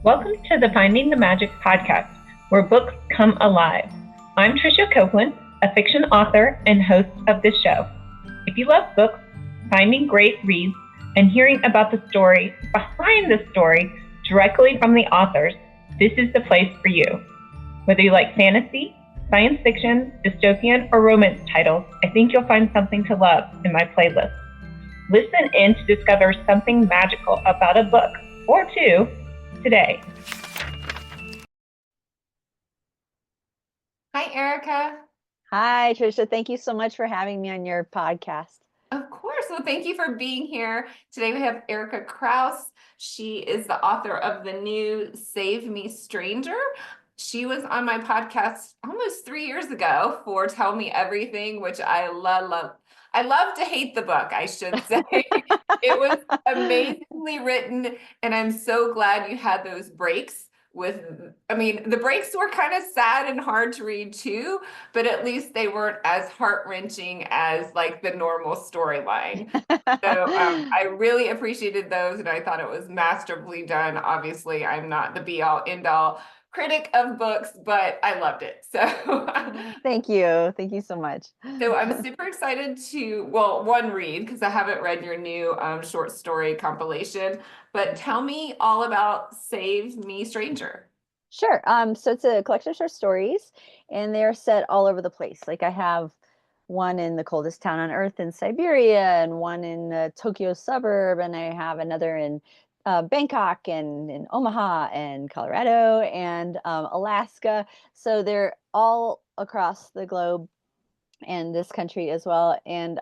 Welcome to the Finding the Magic podcast, where books come alive. I'm Tricia Copeland, a fiction author and host of this show. If you love books, finding great reads, and hearing about the story behind the story directly from the authors, this is the place for you. Whether you like fantasy, science fiction, dystopian, or romance titles, I think you'll find something to love in my playlist. Listen in to discover something magical about a book or two today. Hi, Erika. Hi, Tricia. Thank you so much for having me on your podcast. Of course. Well, thank you for being here. Today we have Erika Krouse. She is the author of the new Save Me Stranger. She was on my podcast almost 3 years ago for Tell Me Everything, which I love. I love to hate the book, I should say. It was amazingly written, and I'm so glad you had those breaks the breaks were kind of sad and hard to read too, but at least they weren't as heart-wrenching as like the normal storyline. So I really appreciated those, and I thought it was masterfully done. Obviously, I'm not the be-all, end-all critic of books, but I loved it. So Thank you. Thank you so much. So I'm super excited to, one, read, because I haven't read your new short story compilation, but tell me all about Save Me Stranger. Sure. So it's a collection of short stories, and they're set all over the place. Like I have one in the coldest town on earth in Siberia, and one in a Tokyo suburb, and I have another in Bangkok, and in Omaha, and Colorado, and Alaska. So they're all across the globe and this country as well. And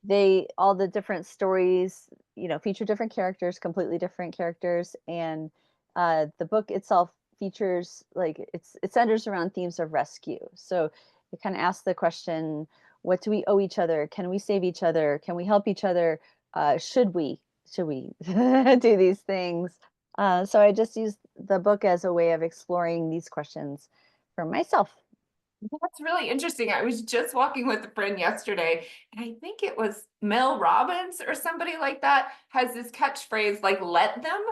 they all the different stories, feature different characters, completely different characters, and the book itself features it centers around themes of rescue. So it kind of asks the question, what do we owe each other? Can we save each other? Can we help each other? Should we do these things? So I just use the book as a way of exploring these questions for myself. That's really interesting. I was just walking with a friend yesterday, and I think it was Mel Robbins or somebody like that has this catchphrase like "let them,"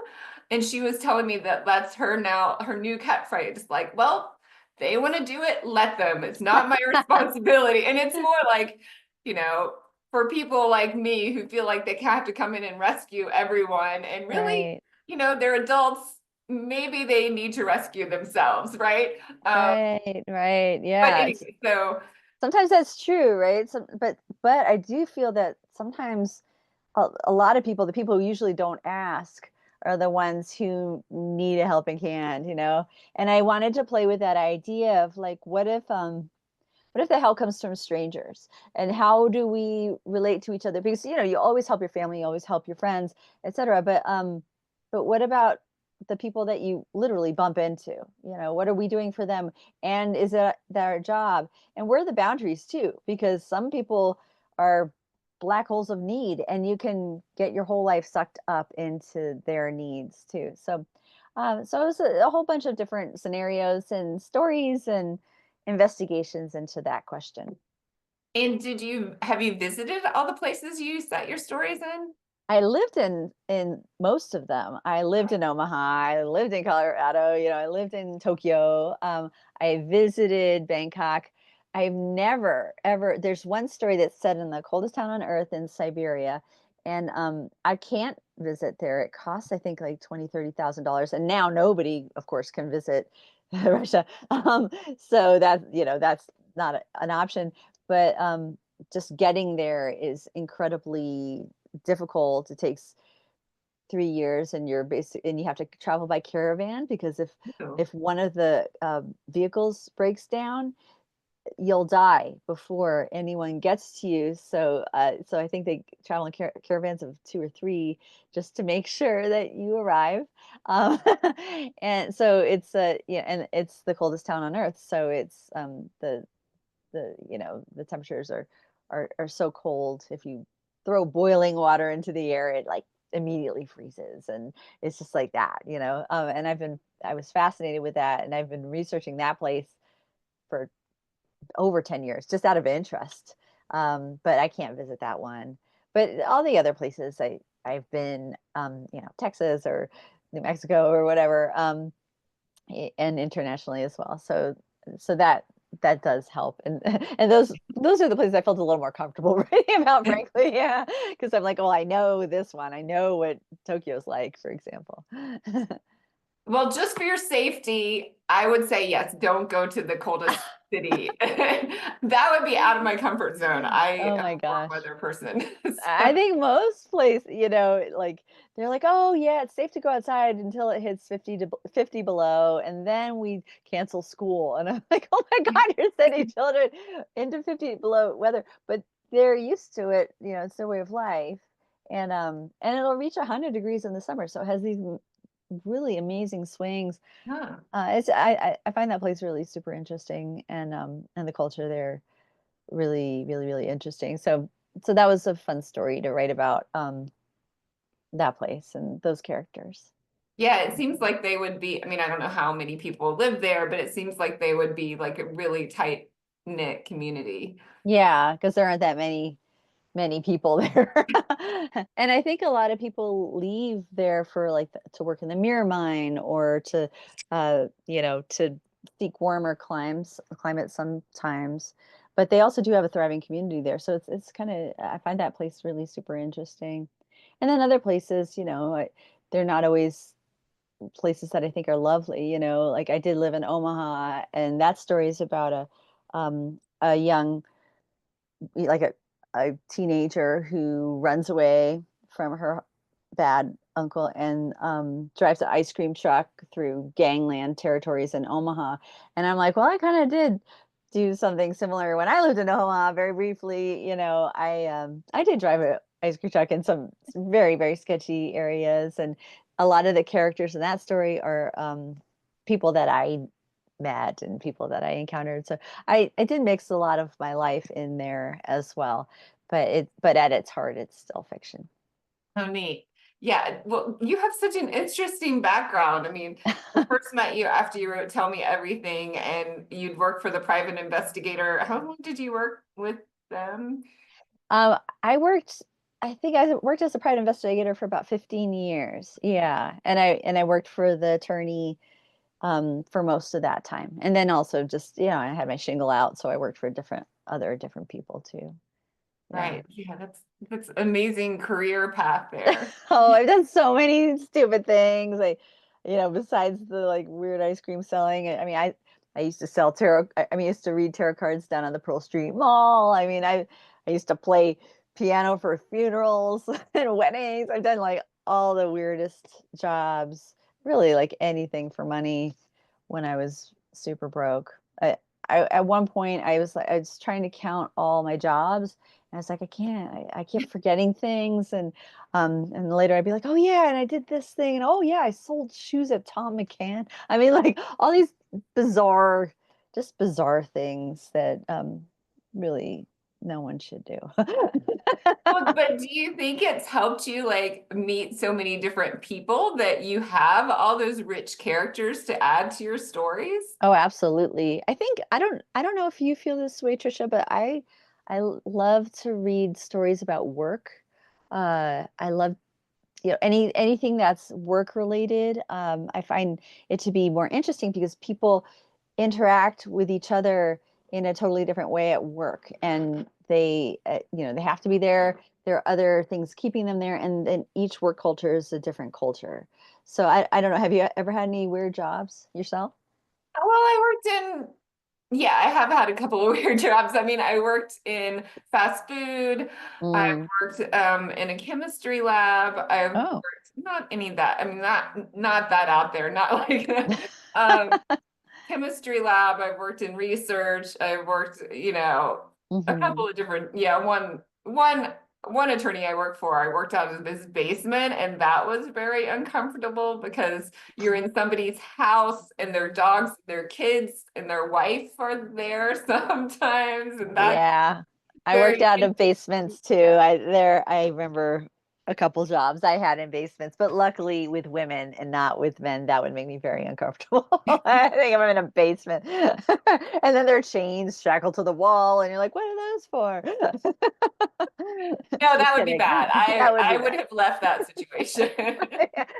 and she was telling me that that's her new catchphrase. Like, well, they want to do it, let them. It's not my responsibility, and it's more like, you know, for people like me who feel like they have to come in and rescue everyone, and really, Right. they're adults. Maybe they need to rescue themselves, right? Right. But Yeah. anyway, so Sometimes that's true, right? But I do feel that sometimes a lot of people, the people who usually don't ask, are the ones who need a helping hand. And I wanted to play with that idea of like, what if the help comes from strangers, and how do we relate to each other? Because you always help your family, you always help your friends, etc. But what about the people that you literally bump into? What are we doing for them? And is it their job? And where are the boundaries too? Because some people are black holes of need, and you can get your whole life sucked up into their needs too. So it was a whole bunch of different scenarios and stories and investigations into that question. And have you visited all the places you set your stories in? I lived in most of them. I lived in Omaha. I lived in Colorado. I lived in Tokyo. I visited Bangkok. I've never ever. There's one story that's set in the coldest town on earth in Siberia, and I can't visit there. It costs, I think, like $20,000-$30,000, and now nobody, of course, can visit Russia. So that's not an option. But just getting there is incredibly difficult. It takes 3 years, and you have to travel by caravan, because if Oh. if one of the vehicles breaks down, you'll die before anyone gets to you. So I think they travel in caravans of 2 or 3, just to make sure that you arrive. um, and so it's and it's the coldest town on earth, so it's the temperatures are so cold. If you throw boiling water into the air, it like immediately freezes, and it's just like that. And I was fascinated with that, and I've been researching that place for over 10 years, just out of interest. But I can't visit that one. But all the other places I've been, Texas, or New Mexico or whatever, and internationally as well. So that does help, and and those are the places I felt a little more comfortable writing about, frankly. Yeah, because I'm like, oh, I know this one. I know what Tokyo's like, for example. Well, just for your safety, I would say yes, don't go to the coldest city. That would be out of my comfort zone. I Oh am my a warm gosh. weather person. I think most places, like they're like, oh yeah, it's safe to go outside until it hits 50 below, and then we cancel school. And I'm like, oh my God, you're sending children into 50 below weather, but they're used to it. It's their way of life, and it'll reach 100 degrees in the summer, so it has these really amazing swings. Huh. I find that place really super interesting, and the culture there really, really, really interesting. So that was a fun story to write about, that place and those characters. Yeah, it seems like they would be, I mean, I don't know how many people live there, but it seems like they would be like a really tight knit community. Yeah, because there aren't that many people there. And I think a lot of people leave there for like to work in the mirror mine, or to seek warmer climate sometimes. But they also do have a thriving community there. So it's kind of, I find that place really super interesting. And then other places, they're not always places that I think are lovely. Like I did live in Omaha, and that story is about a young, like a teenager who runs away from her bad uncle, and drives an ice cream truck through gangland territories in Omaha. And I'm like, well, I kind of did do something similar when I lived in Omaha very briefly. I did drive an ice cream truck in some very, very sketchy areas, and a lot of the characters in that story are people that I met and people that I encountered. So I did mix a lot of my life in there as well, but at its heart, it's still fiction. Oh, neat. Yeah, well, you have such an interesting background. I mean, I first met you after you wrote Tell Me Everything, and you'd worked for the private investigator. How long did you work with them? I worked. I think I worked as a private investigator for about 15 years. Yeah, and I worked for the attorney for most of that time, and then also just I had my shingle out, so I worked for different people too. Yeah. Right. Yeah, that's amazing career path there. Oh, I've done so many stupid things. Besides the like weird ice cream selling, I mean, I used to sell tarot. I used to read tarot cards down on the Pearl Street Mall. I mean, I used to play piano for funerals and weddings. I've done like all the weirdest jobs, really like anything for money when I was super broke. At one point I was trying to count all my jobs, and I was like, I can't. I kept forgetting things, and later I'd be like, oh yeah, and I did this thing, and oh yeah, I sold shoes at Tom McCann. I mean, like all these bizarre, just bizarre things that really no one should do. Well, but do you think it's helped you like meet so many different people that you have all those rich characters to add to your stories? Oh, absolutely. I don't know if you feel this way, Trisha, but I love to read stories about work. I love anything that's work related. I find it to be more interesting because people interact with each other in a totally different way at work, and they have to be there. There are other things keeping them there, and then each work culture is a different culture. So I don't know. Have you ever had any weird jobs yourself? Well, I worked yeah, I have had a couple of weird jobs. I mean, I worked in fast food. I've Mm. worked in a chemistry lab. I've Oh. worked not any of that. I mean, not that out there. Not like um, chemistry lab. I've worked in research. I've worked, a Hmm. couple of different. Yeah, one attorney I worked for, I worked out of this basement, and that was very uncomfortable because you're in somebody's house and their dogs, their kids, and their wife are there sometimes, and that's Yeah. I worked very out of interesting. basements too. I remember a couple jobs I had in basements, but luckily with women and not with men, that would make me very uncomfortable. I think if I'm in a basement and then there are chains shackled to the wall, and you're like, what are those for? No, Just that would be kidding. bad. That would I be would bad. have left that situation.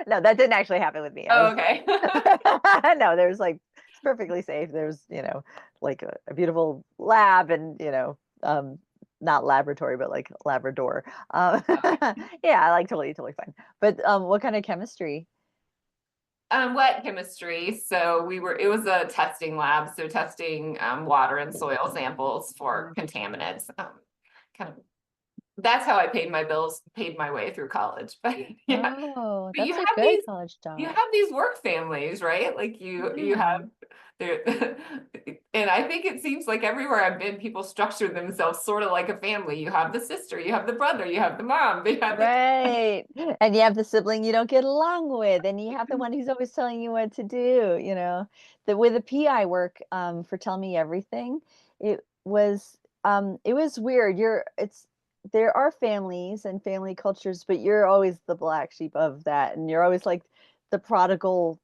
No, that didn't actually happen with me. I Oh, was okay. no, there's like it's perfectly safe. There's, like a beautiful lab and, not laboratory, but like Labrador. Yeah, like totally fine. But what kind of chemistry? Wet chemistry. So it was a testing lab. So testing water and soil samples for contaminants. Kind of, that's how I paid my bills, paid my way through college. But yeah, Oh, but that's a good college you job. have these work families, right? Like you Yeah. have there, and I think it seems like everywhere I've been, people structure themselves sort of like a family. You have the sister, you have the brother, you have the mom, you have the Right. And you have the sibling you don't get along with, and you have the one who's always telling you what to do, with the PI work, for Tell Me Everything, it was weird. There are families and family cultures, but you're always the black sheep of that, and you're always like the prodigal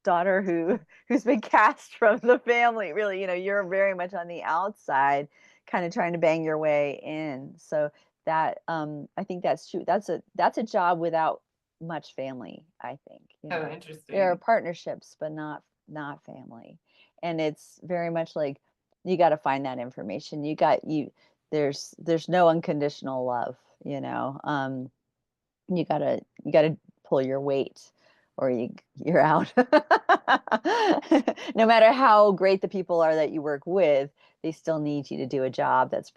daughter who's been cast from the family. Really, you're very much on the outside, kind of trying to bang your way in. So that I think that's true. That's a job without much family, I think. oh, There are interesting. partnerships, but not family. And it's very much like you got to find that information. There's no unconditional love, you gotta pull your weight, or you're out. No matter how great the people are that you work with, they still need you to do a job that's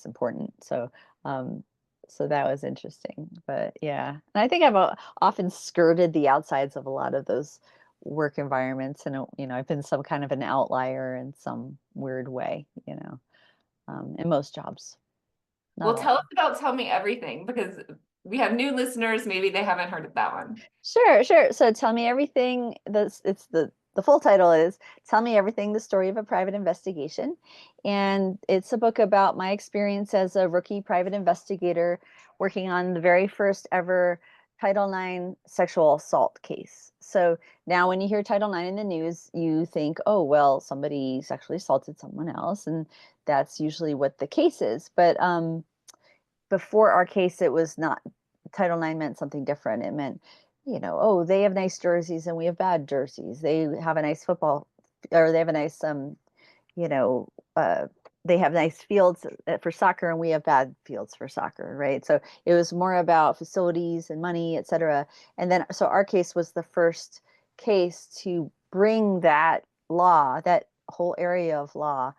important. So that was interesting. But yeah, and I think I've often skirted the outsides of a lot of those work environments, and I've been some kind of an outlier in some weird way, in most jobs, not Well, all of tell us them. about Tell Me Everything, because we have new listeners. Maybe they haven't heard of that one. Sure, sure. So Tell Me Everything, the full title is Tell Me Everything: The Story of a Private Investigation. And it's a book about my experience as a rookie private investigator working on the very first ever Title IX sexual assault case. So now when you hear Title IX in the news, you think, oh, well, somebody sexually assaulted someone else, and that's usually what the case is. But before our case, it was not. Title IX meant something different. It meant, oh, they have nice jerseys and we have bad jerseys. They have a nice football, or they have a nice, you know, uh, they have nice fields for soccer and we have bad fields for soccer, right? So it was more about facilities and money, et cetera. And then, so our case was the first case to bring that law, that whole area of law,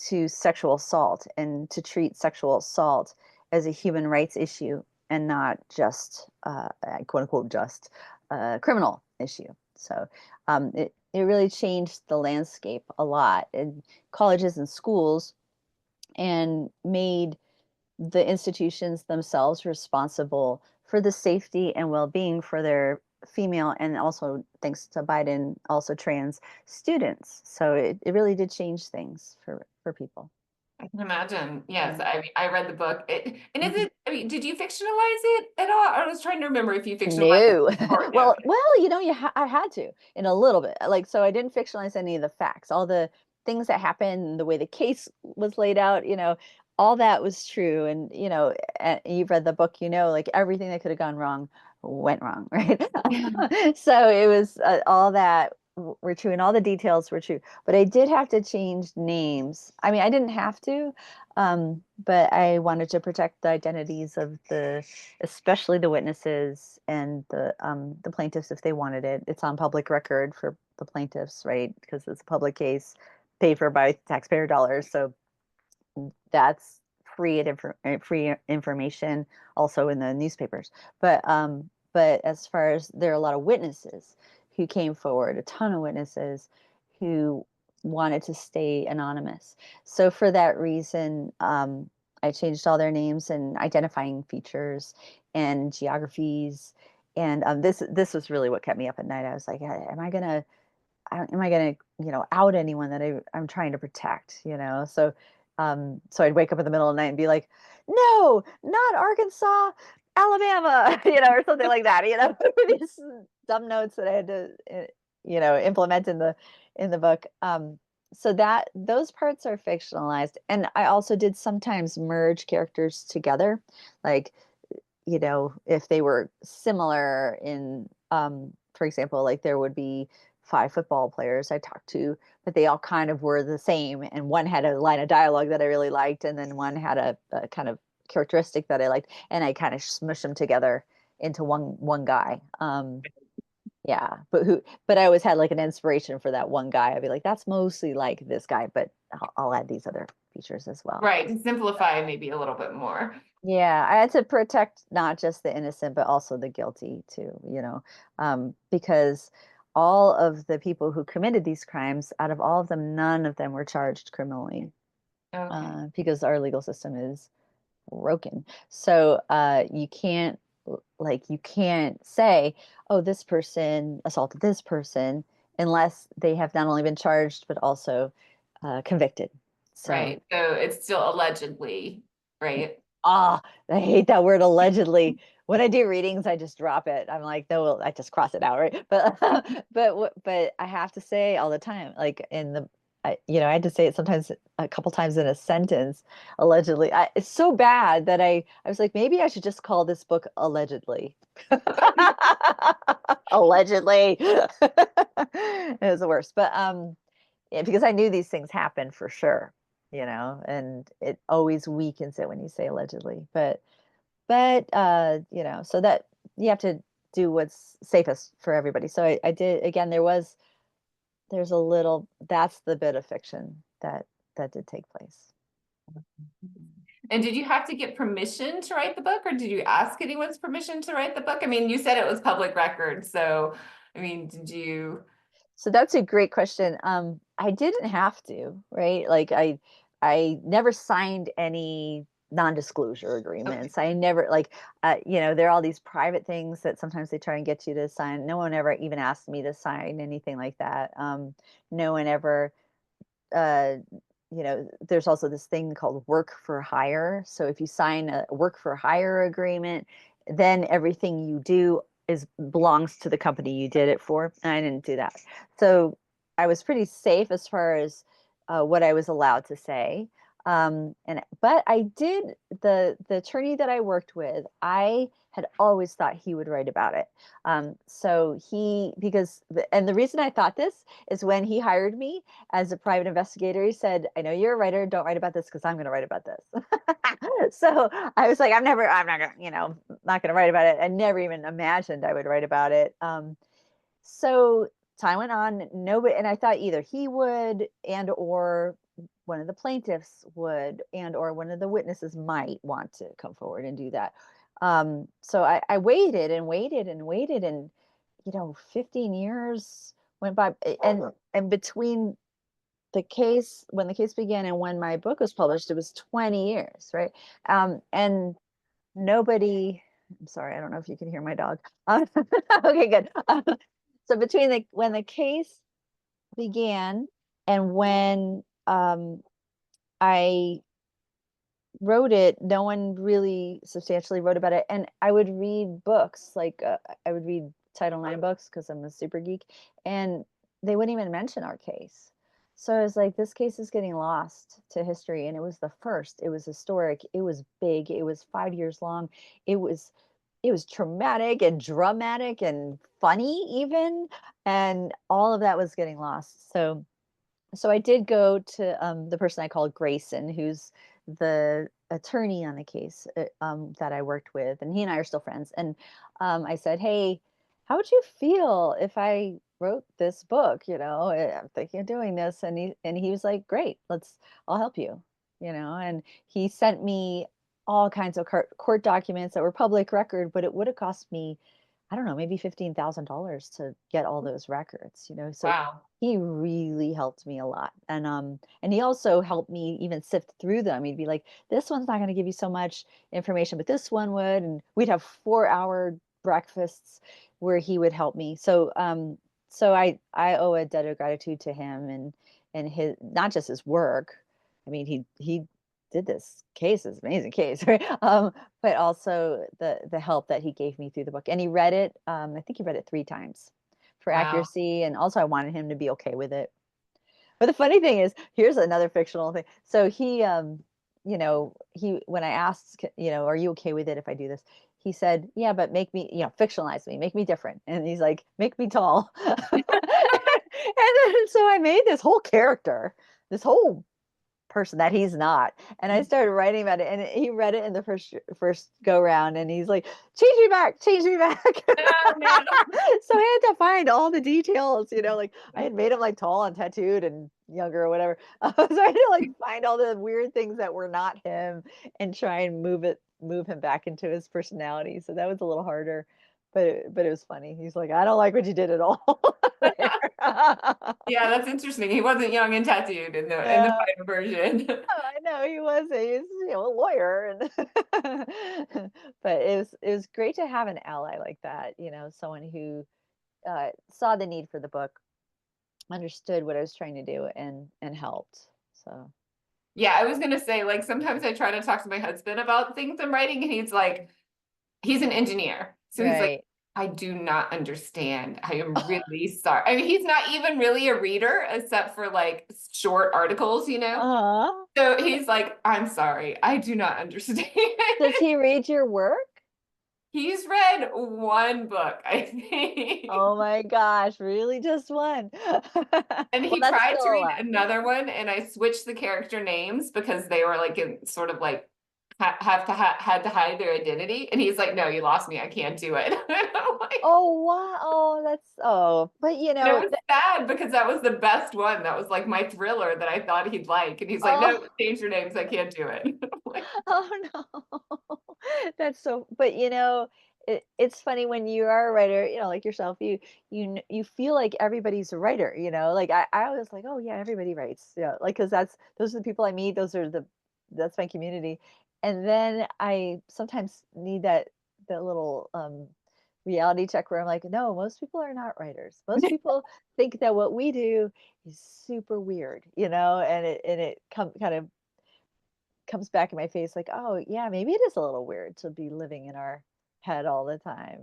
to sexual assault, and to treat sexual assault as a human rights issue and not just quote unquote just a criminal issue. So it really changed the landscape a lot in colleges and schools, and made the institutions themselves responsible for the safety and well-being for their female, and also, thanks to Biden, also trans students. So it really did change things for people. I can imagine. Yes, Yeah. I read the book. And is Mhm. it, I mean, did you fictionalize it at all? I was trying to remember if you fictionalized it No. or no. Well, I had to, in a little bit. Like, so I didn't fictionalize any of the facts. All the things that happened, the way the case was laid out, all that was true. And, you've read the book, like everything that could have gone wrong went wrong, right? So it was, all that were true, and all the details were true. But I did have to change names. I mean, I didn't have to, but I wanted to protect the identities of especially the witnesses and the plaintiffs if they wanted it. It's on public record for the plaintiffs, right? Because it's a public case paid for by taxpayer dollars. So that's free information, also in the newspapers. But as far as, there are a lot of witnesses who came forward, a ton of witnesses who wanted to stay anonymous. So for that reason, I changed all their names and identifying features and geographies. And this was really what kept me up at night. I was like, am I gonna out anyone that I'm trying to protect, so I'd wake up in the middle of the night and be like, no, not Arkansas, Alabama, or something like that, these dumb notes that I had to, implement in the book. So that those parts are fictionalized. And I also did sometimes merge characters together, like, if they were similar in, for example, like there would be 5 football players I talked to, but they all kind of were the same. And one had a line of dialogue that I really liked, and then one had a kind of characteristic that I liked, and I kind of smushed them together into one guy. Yeah, but I always had like an inspiration for that one guy. I'd be like, that's mostly like this guy, but I'll add these other features as well. Right, to simplify maybe a little bit more. Yeah, I had to protect not just the innocent, but also the guilty too, because all of the people who committed these crimes, out of all of them, none of them were charged criminally, Okay. because our legal system is broken. So you can't you can't say, oh, this person assaulted this person, unless they have not only been charged but also convicted. So Right. So it's still allegedly, right? ah, I hate that word allegedly. When I do readings, I just drop it. I'm like, no, I just cross it out, right? But but I have to say all the time, like in the I had to say it sometimes a couple times in a sentence, allegedly. It's so bad that I was like, maybe I should just call this book Allegedly. Allegedly. It was the worst. But yeah, because I knew these things happen for sure, and it always weakens it when you say allegedly. But so that you have to do what's safest for everybody. So I did, again, there's a little, that's the bit of fiction that did take place. And did you have to get permission to write the book, or did you ask anyone's permission to write the book? I mean, you said it was public record, so I mean, did you? So that's a great question. I didn't have to, right? Like I never signed any non-disclosure Okay. agreements. I never there are all these private things that sometimes they try and get you to sign. No one ever even asked me to sign anything like that. No one ever uh, there's also this thing called work for hire. So if you sign a work for hire agreement, then everything you do belongs to the company you did it for. And I didn't do that. So I was pretty safe as far as what I was allowed to say. But I did, the attorney that I worked with, I had always thought he would write about it. So and the reason I thought this is when he hired me as a private investigator, he said, I know you're a writer, don't write about this because I'm going to write about this. So I was like, I'm not going to, not going to write about it. I never even imagined I would write about it. So time went on, nobody, and I thought either he would, and or one of the plaintiffs would, and or one of the witnesses might want to come forward and do that. So I waited and waited and waited, and 15 years went by, and between when the case began and when my book was published, it was 20 years, right? And nobody, I'm sorry, I don't know if you can hear my dog. Okay, good. So between when the case began and when I wrote it, no one really substantially wrote about it. And I would read books, like I would read Title IX books because I'm a super geek, and they wouldn't even mention our case. So I was like, this case is getting lost to history. And it was the first. It was historic. It was big. It was 5 years long. It was traumatic and dramatic and funny even, and all of that was getting lost. So I did go to the person I called Grayson, who's the attorney on the case that I worked with, and he and I are still friends. And I said, "Hey, how would you feel if I wrote this book? I'm thinking of doing this." And he was like, "Great, I'll help you." And he sent me all kinds of court documents that were public record, but it would have cost me, I don't know, maybe $15,000 to get all those records. So Wow. he really helped me a lot. And he also helped me even sift through them. He'd be like, this one's not going to give you so much information, but this one would. And we'd have 4-hour breakfasts where he would help me. So I owe a debt of gratitude to him and his, not just his work. I mean, he did this case, this amazing case, right? But also the help that he gave me through the book. And he read it, I think he read it 3 times for Wow. accuracy. And also I wanted him to be okay with it. But the funny thing is, here's another fictional thing. So he, when I asked, are you okay with it if I do this? He said, yeah, but make me, fictionalize me, make me different. And he's like, make me tall. And then so I made this whole character, this whole person that he's not. And I started writing about it, and he read it in the first go round, and he's like, change me back, change me back. Oh, no. So I had to find all the details, like I had made him like tall and tattooed and younger or whatever. So I had to like find all the weird things that were not him and try and move him back into his personality. So that was a little harder. But it was funny. He's like, I don't like what you did at all. Yeah, that's interesting. He wasn't young and tattooed in the Yeah. final version. I know he was a lawyer, and but it was great to have an ally like that, someone who saw the need for the book, understood what I was trying to do, and helped. So Yeah, I was gonna say, like, sometimes I try to talk to my husband about things I'm writing, and he's like, he's an engineer. So he's like, right. I do not understand. I am really sorry. I mean, he's not even really a reader except for like short articles, you know? Uh-huh. So he's like, I'm sorry. I do not understand. Does he read your work? He's read one book, I think. Oh my gosh, really? Just one? And Well, he that's tried to still a read lot. another one, and I switched the character names because they were like in sort of like had to hide their identity. And he's like, no, you lost me. I can't do it. Oh wow. Oh, but And it was sad because that was the best one. That was like my thriller that I thought he'd like. And he's like, no, oh. change your names. I can't do it. Like, Oh no. That's so, but it's funny when you are a writer, like yourself, you feel like everybody's a writer, like I was like, oh yeah, everybody writes. Yeah, like because those are the people I meet, that's my community. And then I sometimes need that little reality check where I'm like, no, most people are not writers. Most people think that what we do is super weird, and it kind of comes back in my face like, oh yeah, maybe it is a little weird to be living in our head all the time,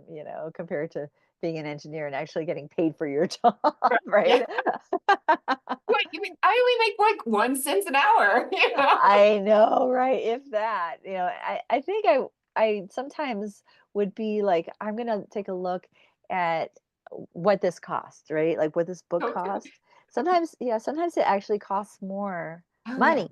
compared to being an engineer and actually getting paid for your job, yeah. right? Wait, you mean I only make like 1 cent an hour, you know? I know, right? If that, I think I sometimes would be like, I'm gonna take a look at what this cost, right? Like what this book Okay. cost. Sometimes, yeah, sometimes it actually costs more Oh yeah. money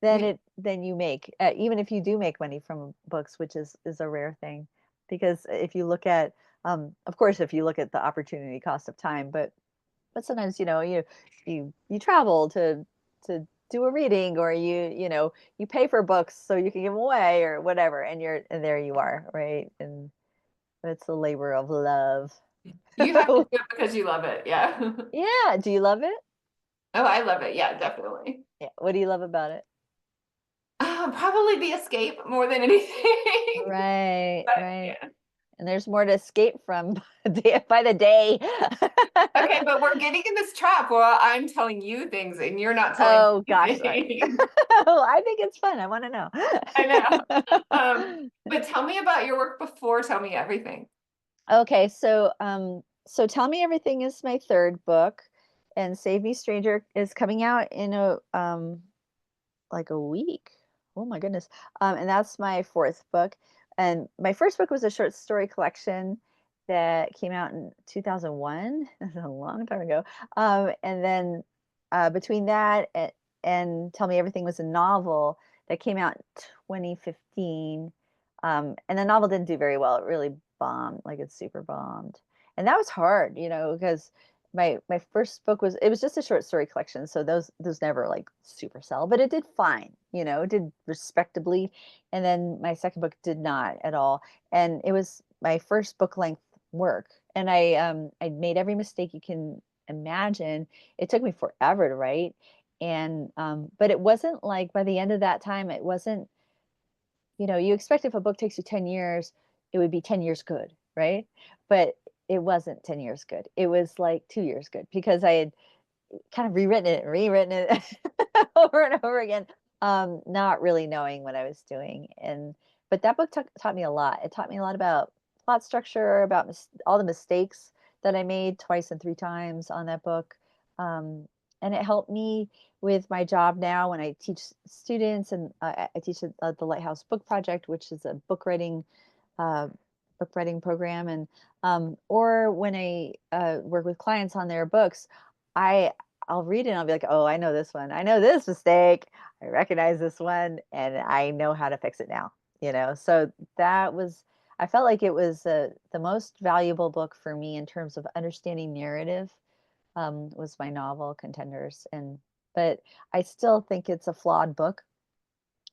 than Yeah. than you make, even if you do make money from books, which is a rare thing. Because if you look at, of course, if you look at the opportunity cost of time, but sometimes you travel to do a reading, or you pay for books so you can give them away or whatever, and there you are, right? And it's a labor of love. You have to do it because you love it. Yeah. Yeah, do you love it? Oh, I love it. Yeah, definitely. Yeah, what do you love about it? Probably the escape more than anything. Right, But right. yeah. And there's more to escape from by the day. Okay, but we're getting in this trap where I'm telling you things and you're not telling Oh me gosh, sorry. anything. Oh, I think it's fun. I want to I know. know. But tell me about your work before. Tell me everything. Okay, so Tell Me Everything is my third book, and Save Me Stranger is coming out in like a week. Oh my goodness. And that's my fourth book. And my first book was a short story collection that came out in 2001. That's a long time ago. And then between that and Tell Me Everything was a novel that came out in 2015. And the novel didn't do very well. It really bombed, like it super bombed. And that was hard, because my first book was just a short story collection, so those never like super sell, but it did fine, it did respectably. And then my second book did not at all, and it was my first book length work, and I made every mistake you can imagine. It took me forever to write, and but it wasn't like by the end of that time, it wasn't, you expect if a book takes you 10 years, it would be 10 years good, right? But it wasn't 10 years good. It was like 2 years good, because I had kind of rewritten it over and over again. not really knowing what I was doing. But that book taught me a lot. It taught me a lot about plot structure, about all the mistakes that I made twice and three times on that book. Um, and it helped me with my job now when I teach students, and I teach at the Lighthouse Book Project, which is a uh, book writing program, and or when I work with clients on their books, I I'll read it and I'll be like, oh, I know this one. I know this mistake. I recognize this one, and I know how to fix it now. So that was, I felt like it was the most valuable book for me in terms of understanding narrative, was my novel Contenders. But I still think it's a flawed book.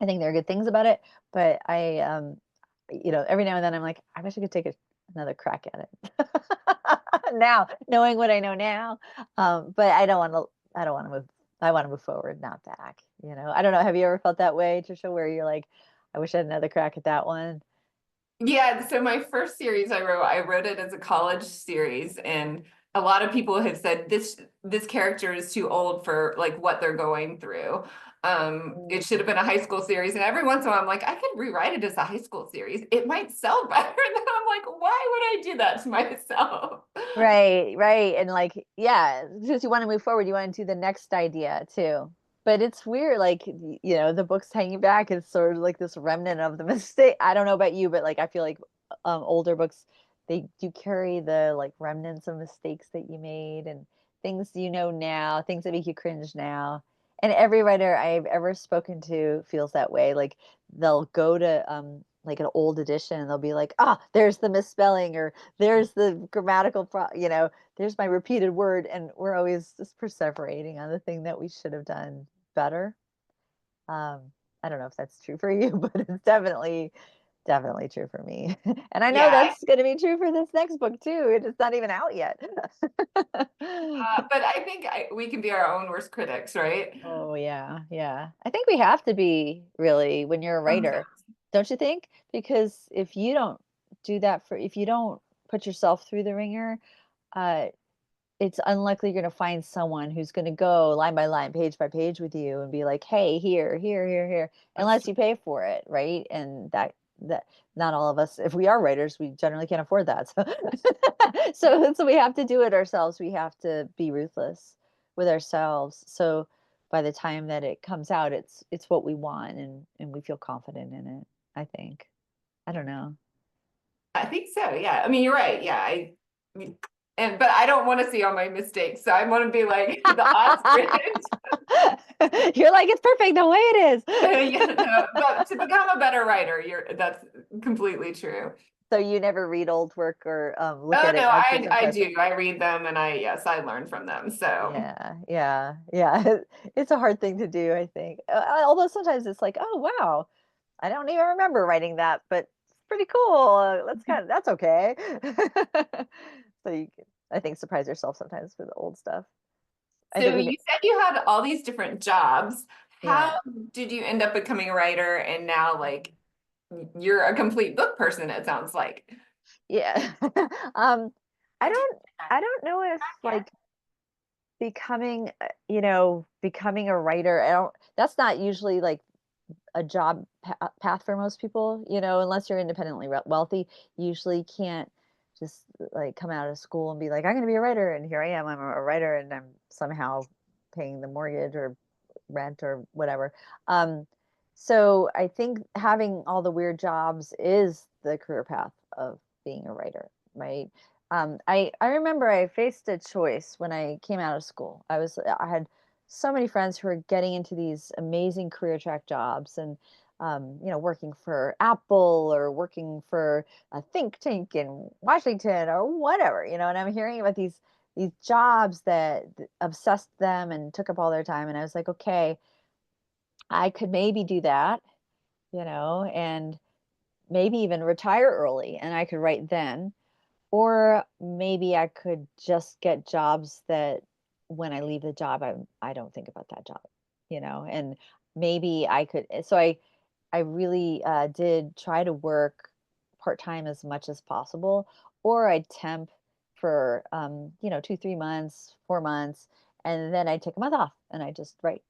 I think there are good things about it, but every now and then I'm like, I wish I could take another crack at it now, knowing what I know now. But I don't want to. I don't want to move. I want to move forward, not back. I don't know. Have you ever felt that way, Trisha, where you're like, I wish I had another crack at that one? Yeah, so my first series I wrote it as a college series, and a lot of people have said this character is too old for like what they're going through. It should have been a high school series, and every once in a while I'm like, I could rewrite it as a high school series. It might sell better. And then I'm like, why would I do that to myself? Right, right. And like, yeah, because you want to move forward, you want to do the next idea too. But it's weird, like, the book's hanging back is sort of like this remnant of the mistake. I don't know about you, but like, I feel like older books, they do carry the like remnants of mistakes that you made and things now, things that make you cringe now. And every writer I've ever spoken to feels that way. Like they'll go to like an old edition and they'll be like, there's the misspelling, or there's the grammatical there's my repeated word, and we're always just perseverating on the thing that we should have done better. um I don't know if that's true for you, but it's definitely true for me. And I know Yeah, that's going to be true for this next book too. It's not even out yet. but I think we can be our own worst critics, right? Oh yeah, yeah. I think we have to be, really, when you're a writer, don't you think? Because if you don't if you don't put yourself through the ringer, uh, it's unlikely you're going to find someone who's going to go line by line, page by page with you and be like, "Hey, here, here, here, here," That's unless you pay for it, right? And that not all of us, if we are writers, we generally can't afford that. So, so we have to do it ourselves. We have to be ruthless with ourselves. So by the time that it comes out, it's what we want, and we feel confident in it, I think. I don't know. I think so. Yeah. I mean, you're right. Yeah. But I don't want to see all my mistakes. So I want to be like the ostrich. You're like, it's perfect the way it is. Yeah, no, but to become a better writer, that's completely true. So you never read old work or look Oh at it no, as such I impressive. do. I read them and yes, I learn from them. So Yeah, yeah, yeah. It's a hard thing to do, I think. Although sometimes it's like, oh wow, I don't even remember writing that, but it's pretty cool. That's okay. So I think, surprise yourself sometimes with the old stuff. I so think you said you had all these different jobs. How yeah, did you end up becoming a writer and now like you're a complete book person, it sounds like. yeah. um, I don't know if like becoming, becoming a writer. That's not usually like a job path for most people, unless you're independently wealthy. You usually can't just like come out of school and be like, I'm going to be a writer, and here I am, I'm a writer, and I'm somehow paying the mortgage or rent or whatever. um so I think having all the weird jobs is the career path of being a writer, right? I remember I faced a choice when I came out of school. I had so many friends who were getting into these amazing career track jobs, and working for Apple or working for a think tank in Washington or whatever, and I'm hearing about these jobs that obsessed them and took up all their time. And I was like, okay, I could maybe do that, and maybe even retire early and I could write then. Or maybe I could just get jobs that when I leave the job, I don't think about that job, and maybe I could. So I really did try to work part time as much as possible, or I'd temp for 2, 3 months, 4 months, and then I'd take a month off and I just write.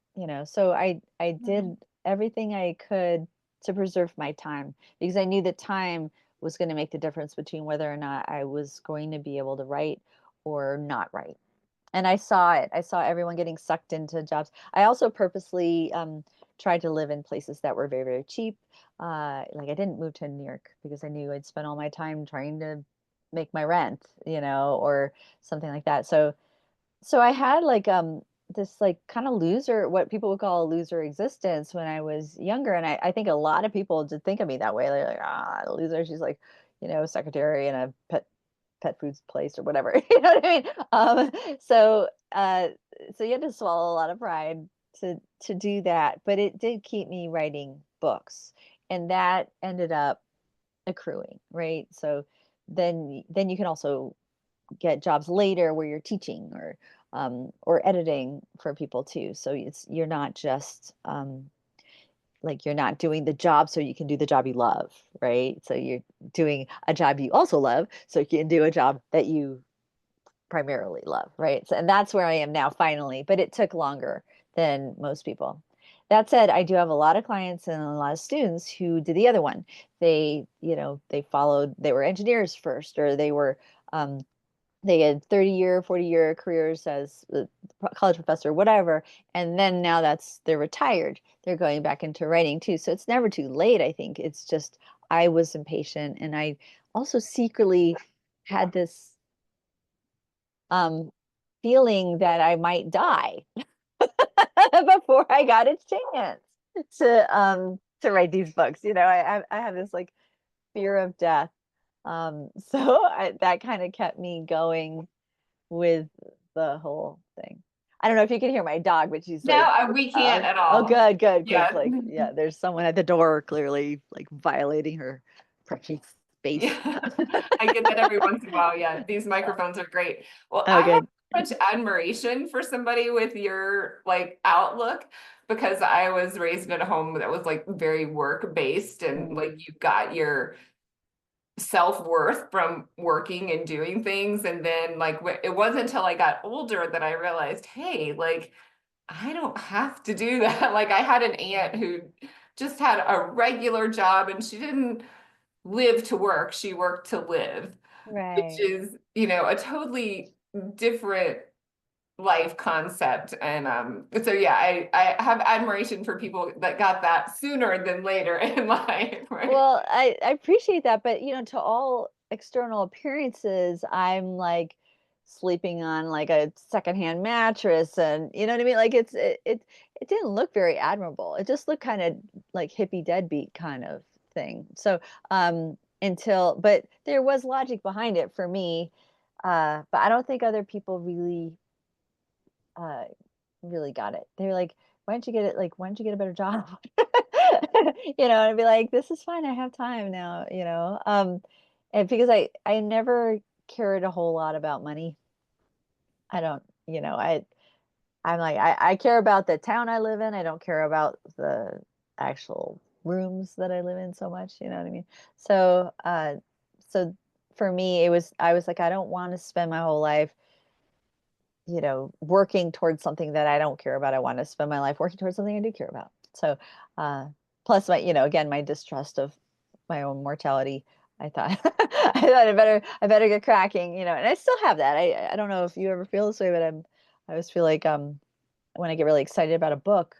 So I did everything I could to preserve my time, because I knew that time was going to make the difference between whether or not I was going to be able to write or not write. And I saw it. I saw everyone getting sucked into jobs. I also purposely tried to live in places that were very, very cheap. Like I didn't move to New York because I knew I'd spend all my time trying to make my rent, or something like that. So I had like this like kind of loser, what people would call a loser existence when I was younger. And I think a lot of people did think of me that way. They're like, loser. She's like, secretary in a pet foods place or whatever. You know what I mean? So you had to swallow a lot of pride to do that. But it did keep me writing books. And that ended up accruing, right? So then you can also get jobs later where you're teaching or editing for people too. So you're not just like you're not doing the job so you can do the job you love, right? So you're doing a job you also love so you can do a job that you primarily love, right? So, and that's where I am now finally, but it took longer than most people. That said, I do have a lot of clients and a lot of students who did the other one. They were engineers first, or they had 30-year, 40-year careers as a college professor, whatever. And then now they're retired. They're going back into writing too. So it's never too late, I think. It's just I was impatient, and I also secretly had this feeling that I might die before I got a chance to write these books. I have this like fear of death. That kind of kept me going with the whole thing. I don't know if you can hear my dog, but she's No, like, we can't at oh, all. good. Because Yeah. like, yeah, there's someone at the door clearly like violating her precious space. Yeah, I get that every once in a while. Yeah, these microphones are great. Well, Oh, I have good. such admiration for somebody with your like outlook, because I was raised in a home that was like very work based, and like you got your self-worth from working and doing things. And then like it wasn't until I got older that I realized, hey, like I don't have to do that. Like I had an aunt who just had a regular job, and she didn't live to work, she worked to live, which Right. is, a totally different life concept. And so yeah, I have admiration for people that got that sooner than later in life, right? Well, I appreciate that, but to all external appearances, I'm like sleeping on like a secondhand mattress, and you know what I mean? Like it didn't look very admirable. It just looked kind of like hippie deadbeat kind of thing. So but there was logic behind it for me. But I don't think other people uh really got it. They were like, why don't you get it? Like, why don't you get a better job? And I'd be like, this is fine. I have time now. And because I never cared a whole lot about money. I don't, I'm like, I care about the town I live in. I don't care about the actual rooms that I live in so much. You know what I mean? So for me, I was like, I don't want to spend my whole life working towards something that I don't care about. I want to spend my life working towards something I do care about. So, plus again, my distrust of my own mortality. I thought, I better get cracking, and I still have that. I don't know if you ever feel this way, but I always feel like, when I get really excited about a book,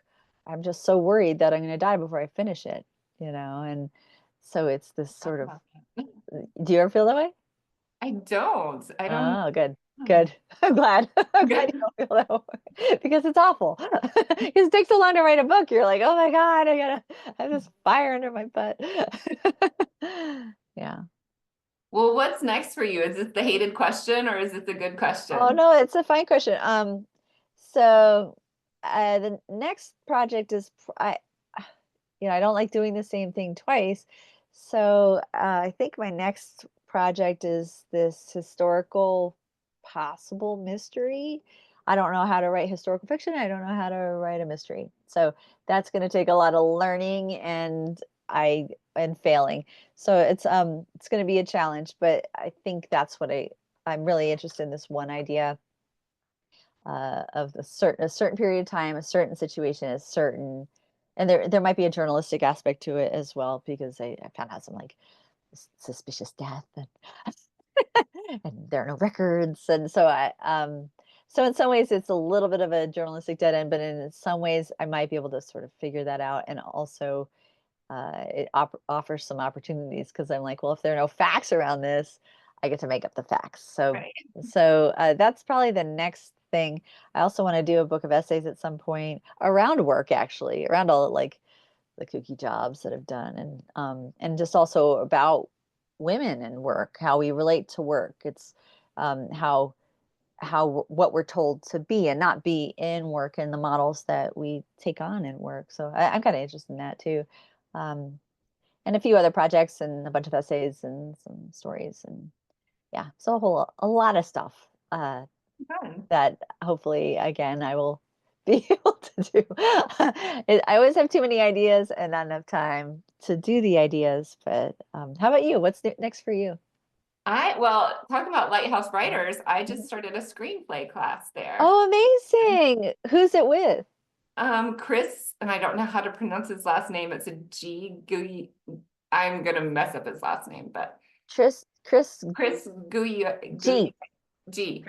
I'm just so worried that I'm going to die before I finish it, and so it's this sort of, do you ever feel that way? I don't. Oh, good. Good. I'm glad. I'm glad you don't feel that way because it's awful. Because it takes so long to write a book. You're like, oh my God, I have this fire under my butt. Yeah. Well, what's next for you? Is this the hated question, or is this a good Oh question? no, it's a fine question. So the next project is I don't like doing the same thing twice. So I think my next project is this historical possible mystery. I don't know how to write historical fiction. I don't know how to write a mystery. So that's going to take a lot of learning and failing. So it's going to be a challenge, but I think that's what I'm really interested in, this one idea of a certain period of time, a certain situation, a certain and there might be a journalistic aspect to it as well, because I found out some like suspicious death, and and there are no records, and so in some ways it's a little bit of a journalistic dead end, but in some ways I might be able to sort of figure that out, and also it offers some opportunities, because I'm like, well, if there are no facts around this, I get to make up the facts. Right. So that's probably the next thing. I also want to do a book of essays at some point around work, actually, around all like the kooky jobs that I've done, and just also about women and work, how we relate to work. It's how what we're told to be and not be in work, and the models that we take on in work. So I'm kind of interested in that too. Um, and a few other projects and a bunch of essays and some stories, and yeah, so a lot of stuff Fun. that hopefully again I will be able to do. I always have too many ideas and not enough time to do the ideas. But how about you? What's next for you? Well, talking about Lighthouse Writers, I just started a screenplay class there. Oh, amazing! Who's it with? Chris, and I don't know how to pronounce his last name. It's a G. I'm gonna mess up his last name, but Chris Chris G. G.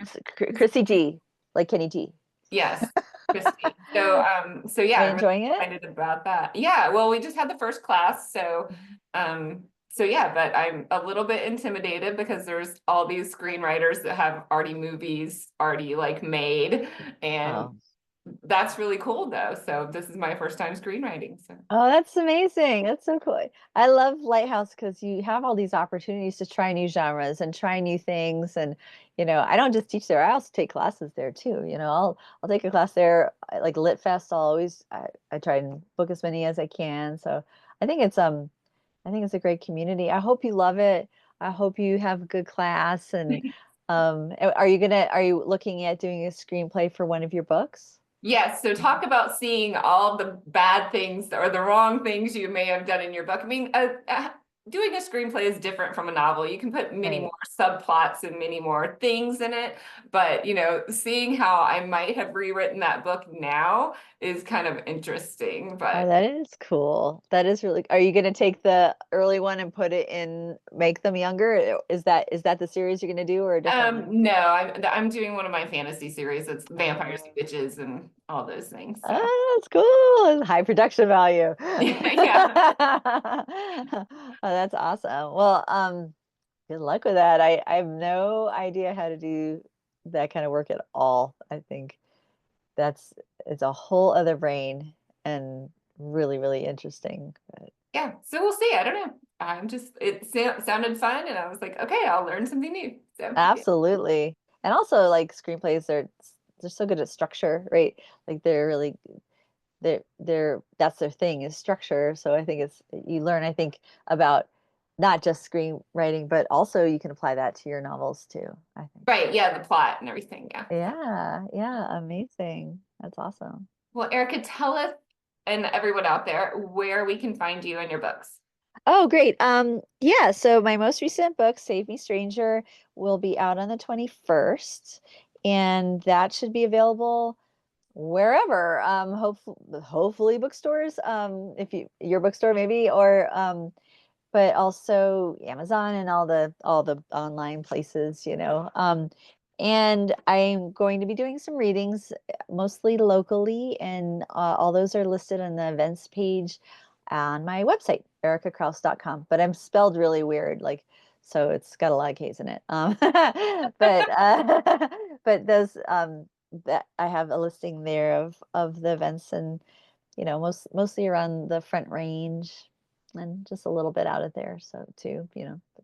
Chrissy G, like Kenny G. Yes, Christy. So yeah, Are you I'm really enjoying it? excited about that. Yeah, well, we just had the first class, so yeah, but I'm a little bit intimidated because there's all these screenwriters that have already movies already like made, and Oh. that's really cool though. So this is my first time screenwriting. So Oh, that's amazing. That's so cool. I love Lighthouse because you have all these opportunities to try new genres and try new things. And, I don't just teach there, I also take classes there too. I'll take a class there, like Lit Fest. I try and book as many as I can. So I think it's a great community. I hope you love it. I hope you have a good class. And are you looking at doing a screenplay for one of your books? yes, so talk about seeing all the bad things or the wrong things you may have done in your book. I mean, doing a screenplay is different from a novel. You can put many Right. more subplots and many more things in it, but seeing how I might have rewritten that book now is kind of interesting. Oh, But that is cool. That is really. Are you going to take the early one and put it in, make them younger? Is that the series you're going to do, or a different one? no, I'm doing one of my fantasy series. It's vampires and witches and all those things. So Oh, that's cool. High production value. yeah. Oh, that's awesome. Well, good luck with that. I have no idea how to do that kind of work at all. I think that's it's a whole other brain, and really, really interesting. But Yeah, so we'll see. I don't know. It sounded fun, and I was like, okay, I'll learn something new. So yeah. absolutely. And also like screenplays, they're so good at structure, right? Like they're that's their thing, is structure. So I think you learn, I think, about not just screenwriting, but also you can apply that to your novels too, I think. Right, yeah, the plot and everything. Yeah. Yeah, yeah, amazing. That's awesome. Well, Erica, tell us and everyone out there where we can find you and your books. Oh, great. Yeah, so my most recent book, Save Me Stranger, will be out on the 21st, and that should be available wherever. Hopefully bookstores, if your bookstore maybe, or but also Amazon and all the online places. And I'm going to be doing some readings, mostly locally, and all those are listed on the events page on my website, erikakrouse.com. But I'm spelled really weird, like, so it's got a lot of K's in it. But but those that I have a listing there of the events, and mostly around the Front Range, and just a little bit out of there. So too,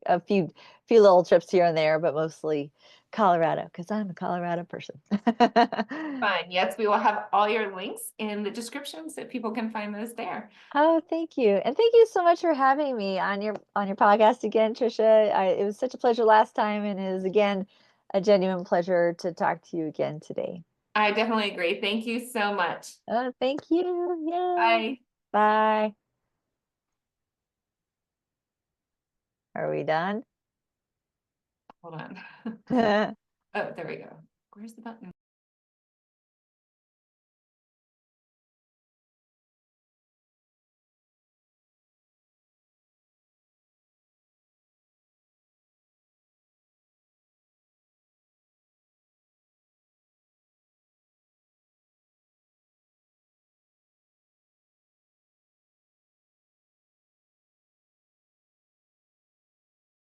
a few little trips here and there, but mostly Colorado, because I'm a Colorado person. Fine. Yes, we will have all your links in the description so people can find those there. Oh, thank you. And thank you so much for having me on your podcast again, Trisha. It was such a pleasure last time, and it is again a genuine pleasure to talk to you again today. I definitely agree. Thank you so much. Oh, thank you. Yeah. Bye. Bye. Are we done? Hold on. Oh, there we go. Where's the button?